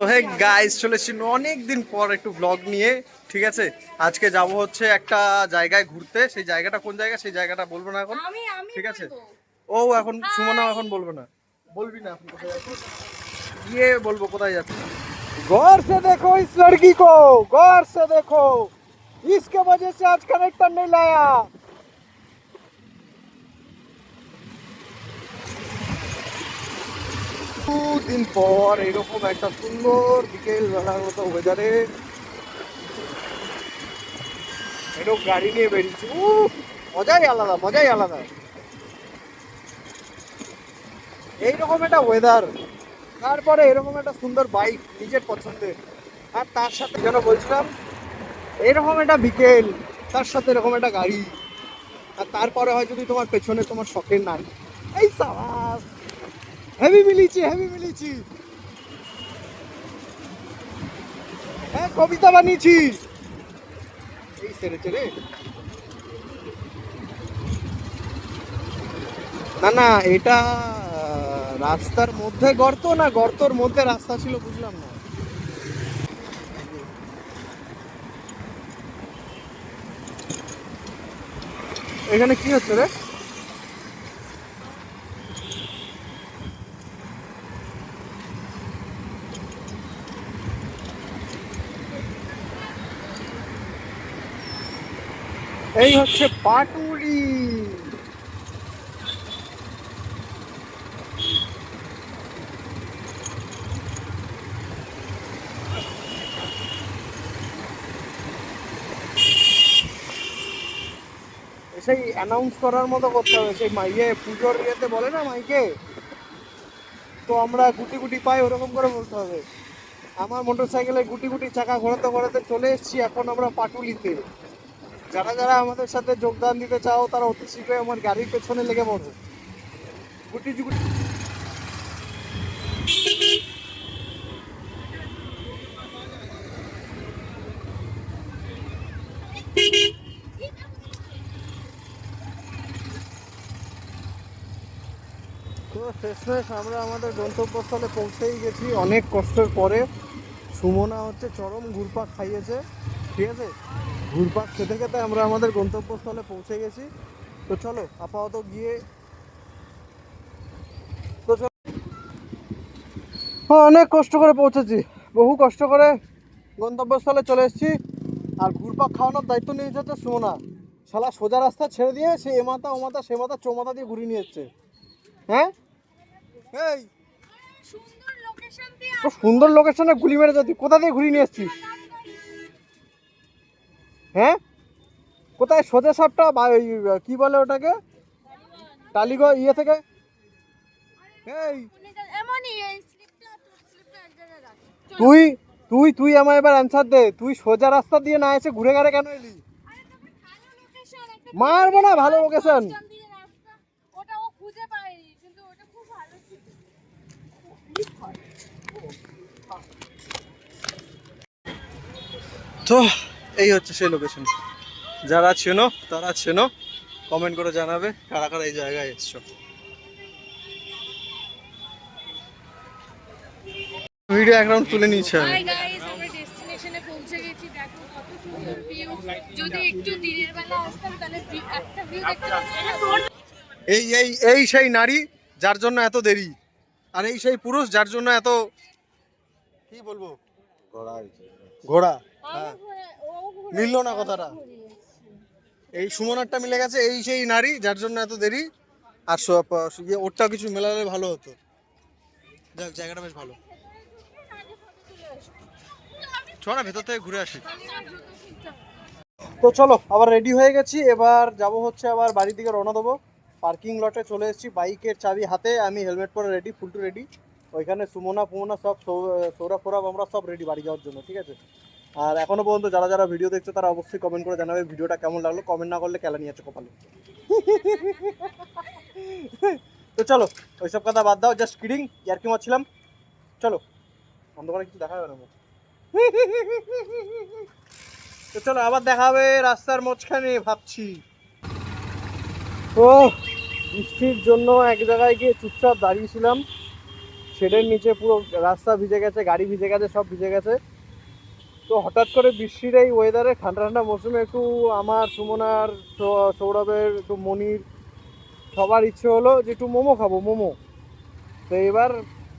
তো hey guys, চলেছি অনেক দিন পর একটু ব্লগ নিয়ে। ঠিক আছে, আজকে যাব হচ্ছে একটা জায়গায় ঘুরতে। সেই জায়গাটা কোন জায়গা সেই জায়গাটা বলবো না এখন। ঠিক আছে, ও এখন সুমনা এখন বলবো না, বলবি না এখন কোথায় যাচ্ছি, গিয়ে বলবো কোথায় যাচ্ছি। गौर से देखो इस लड़की को, गौर से देखो, इसके वजह से आज कनेक्टर नहीं लाया। দিন পর এরকম একটা সুন্দর বিকেল বেলার মতো ওয়েদারে এরকম গাড়ি নিয়ে বেরিয়েছি। মজাই আলাদা, মজাই আলাদা এইরকম একটা ওয়েদার, তারপরে এরকম একটা সুন্দর বাইক নিজের পছন্দের, আর তার সাথে যেন বলছিলাম এরকম একটা বিকেল, তার সাথে এরকম একটা গাড়ি, আর তারপরে হয় যদি তোমার পেছনে তোমার শখের নারী। এই সাবাস, হেভি মিলিয়েছি, হেভি মিলিয়েছি। হ্যাঁ, কবিতা বানিয়েছি। এই সেরেছে রে। না না, এটা রাস্তার মধ্যে গর্ত না গর্তর মধ্যে রাস্তা ছিল, বুঝলাম না। এখানে কি হচ্ছে রে? এই হচ্ছে পাটুলি। সেই অ্যানাউন্স করার মতো করতে হবে, সেই মাইকে পুজোর ইয়েতে বলে না মাইকে, তো আমরা গুটি গুটি পাই ওরকম করে বলতে হবে। আমার মোটর সাইকেলে গুটি গুটি চাকা ঘোরাতে ঘোরাতে চলে এসেছি এখন আমরা পাটুলিতে। যারা যারা আমাদের সাথে যোগদান দিতে চাও তারা অতি শীঘ্রই আমার গাড়ির পেছনে লেগে পড়ো। গুটি গুটি। তো শেষমেশ আমরা আমাদের গন্তব্যস্থলে পৌঁছেই গেছি অনেক কষ্টের পরে। সুমনা হচ্ছে চরম ঘুরপাক খাইয়েছে। ঠিক আছে, ঘুরপাক খেতে খেতে আমরা আমাদের গন্তব্যস্থলে পৌঁছে গেছি। তো চলো আপাতত গিয়ে, তো হ্যাঁ, অনেক কষ্ট করে পৌঁছেছি, বহু কষ্ট করে গন্তব্যস্থলে চলে এসেছি। আর ঘুরপাক খাওয়ানোর দায়িত্ব নিয়েছে হচ্ছে সুমনা। শালা সোজা রাস্তা ছেড়ে দিয়ে সে এ মাথা ও মাথা সে মাথা চো মাথা দিয়ে ঘুরিয়ে নিয়ে এসছে। হ্যাঁ, এই তো সুন্দর লোকেশনে গুলি মেরে যাচ্ছি, কোথা দিয়ে ঘুরিয়ে নিয়ে এসছিস? হ্যাঁ, কোথায় সোজা সাপটা কি বলে ওটাকে, টালিগঞ্জ ইয়ে থেকে। এই তুই তুই তুই আমায় এবার অ্যান্সার দে, তুই সোজা রাস্তা দিয়ে না এসে ঘুরে ঘাড়ে কেন এলি? মারবো না, ভালো লোকেশন। তো এই হচ্ছে সেই লোকেশন। যারা চেনো তারা চেনো, কমেন্ট করে জানাবে কারা কারা এই জায়গায় এসছো। ভিডিও এক রাউন্ড তুলে নিয়েছি আমি। এই এই এই সেই নারী যার জন্য এত দেরি, আর এই সেই পুরুষ যার জন্য এত, কি বলবো, ঘোড়া। হ্যাঁ, মিললো না কথাটা। এই সুমনারটা মিলে গেছে, এই সেই নারী যার জন্য এত দেরি। আর ওরটাও কিছু মেলালে ভালো হতো। যাক, জায়গাটা বেশ ভালো। চল না ভেতর থেকে ঘুরে আসি। তো চলো, আবার রেডি হয়ে গেছি, এবার যাব হচ্ছে আবার বাড়ির দিকে রওনা দেবো। পার্কিং লটে চলে এসেছি, বাইকের চাবি হাতে, আমি হেলমেট পরে রেডি, ফুল টু রেডি। ওইখানে সুমনা ফুমনা সব, সৌরভ ফৌরভ আমরা সব রেডি বাড়ি যাওয়ার জন্য। ঠিক আছে, আর এখনো পর্যন্ত যারা যারা ভিডিও দেখছো তারা অবশ্যই কমেন্ট করে জানাবে ভিডিওটা কেমন লাগলো। কমেন্ট না করলে কেলা নিয়ে আছে কপালে। তো চলো, ওইসব কথা বাদ দাও, জাস্ট কিডিং, ইয়ার কি মারছিলাম। চলো, অন্ধকারে কিছু দেখা যাবে না। তো চলো, আবার দেখা হবে রাস্তার মাঝখানে ভাবছি। ও বৃষ্টির জন্য এক জায়গায় গিয়ে চুপচাপ দাঁড়িয়েছিলাম, শেডের নিচে পুরো রাস্তা ভিজে গেছে, গাড়ি ভিজে গেছে, সব ভিজে গেছে। তো হঠাৎ করে বৃষ্টির এই ওয়েদারে, ঠান্ডা ঠান্ডা মৌসুমে একটু আমার, সুমনার, সৌরভের, একটু মনির, সবার ইচ্ছে হলো যে একটু মোমো খাবো, মোমো। তো এবার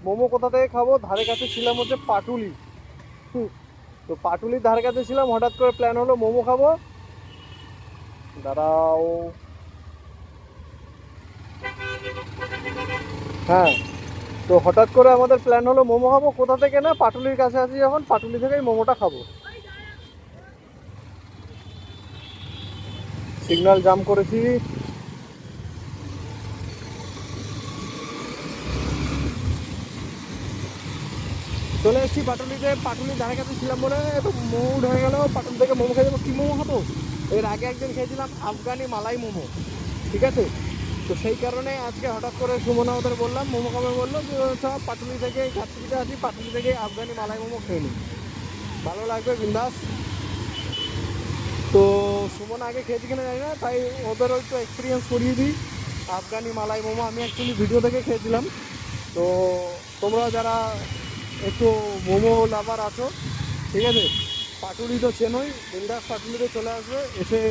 মোমো কোথা থেকে খাবো, ধারে কাছে ছিলাম হচ্ছে পাটুলি। তো পাটুলির ধারে কাছে ছিলাম, হঠাৎ করে প্ল্যান হলো মোমো খাবো। দাঁড়াও, হ্যাঁ, তো হঠাৎ করে আমাদের প্ল্যান হলো মোমো খাবো কোথা থেকে, না পাটুলির কাছে আছি যখন, পাটুলি থেকেই মোমোটা খাবো। সিগন্যাল জাম করেছি। চলে এসেছি পাটুলিতে, পাটুলির ধারে কাছে ছিলাম বলে একটু মুড হয়ে গেল, পাটুলি থেকে মোমো খেয়ে যাবো। কী মোমো খাবো, এর আগে একদিন খেয়েছিলাম আফগানি মালাই মোমো, ঠিক আছে। তো সেই কারণে আজকে হঠাৎ করে সুমনা ওদের বললাম মোমো খাবে, বললো যে সব পাটুলি থেকে, ঘাটতিতে আছি, পাটুলি থেকে আফগানি মালাই মোমো খেয়ে নিই, ভালো লাগবে, বিন্দাস। তো সুমন আগে খেয়েছি কিনা জানি না, তাই ওদেরও একটু এক্সপিরিয়েন্স করিয়ে দিই আফগানি মালাই মোমো। আমি অ্যাকচুয়ালি ভিডিও দেখে খেয়েছিলাম। তো তোমরা যারা একটু মোমো লাভার আছো, ঠিক আছে, পাটুলি তো চেনোই, বিন্দাস পাটুলিতে চলে আসবে। এসে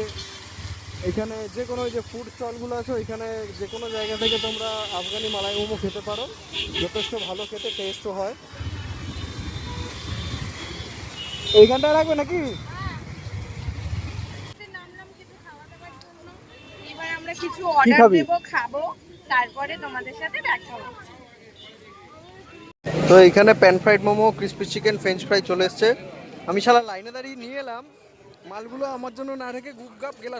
এখানে যে কোনো যে ফুড স্টলগুলো আছে, ওইখানে যে কোনো জায়গা থেকে তোমরা আফগানি মালাই মোমো খেতে পারো, যথেষ্ট ভালো খেতে, টেস্টও হয়। এইখানটায় রাখবে নাকি? এবার আমরা কিছু কি অর্ডার খাবি? দেব, খাবো, তারপরে তোমাদের সাথে দেখা হচ্ছে। তো এখানে pan fried momo, crispy chicken, French fry চলে এসছে। আমি শালা লাইনে দাঁড়িয়ে নিয়ে এলাম মালগুলো, আমার জন্য না রেখে গুপ গাপ গেলাম।